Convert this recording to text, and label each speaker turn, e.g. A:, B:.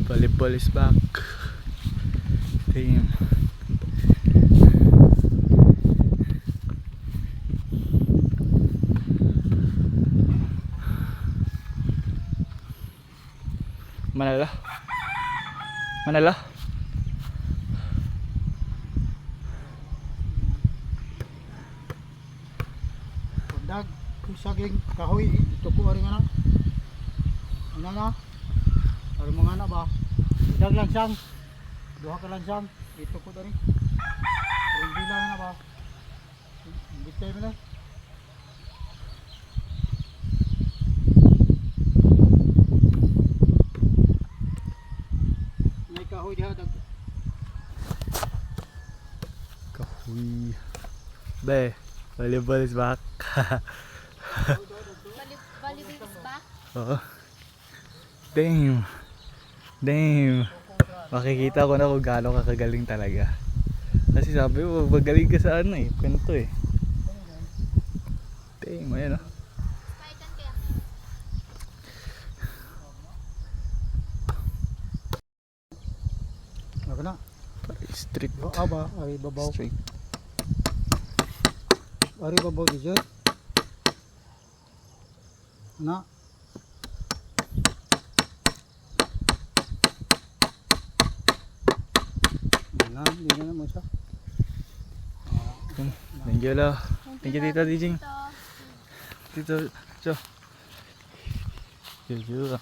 A: Volleyball is back. Damn. Manala. Manala.
B: Dag saging kahoy ito ko ari nga na. Ano na? Ari mga na ba? Dag lang siyang. Duha ka lang siyang. Ito ko dari. Hindi lang na ba? Bitay mo na. May kahoy diha dag.
A: Kahoy. Be, volleyball is back.
C: Volleyball is back.
A: Oo. Damn. Damn. Makikita ko na kung gaano ka kagaling talaga. Kasi sabi mo, magaling ka sa ano eh. Kwento eh. Damn, ayan o.
C: Kaitan kaya.
B: Ako na.
A: Strict.
B: Aba ari babaw.
A: Straight.
B: Ari babaw di jud. Na. Hindi na naman siya.
A: Thank you, lo. Thank you, Tita Dijing. Tito, so. Juju.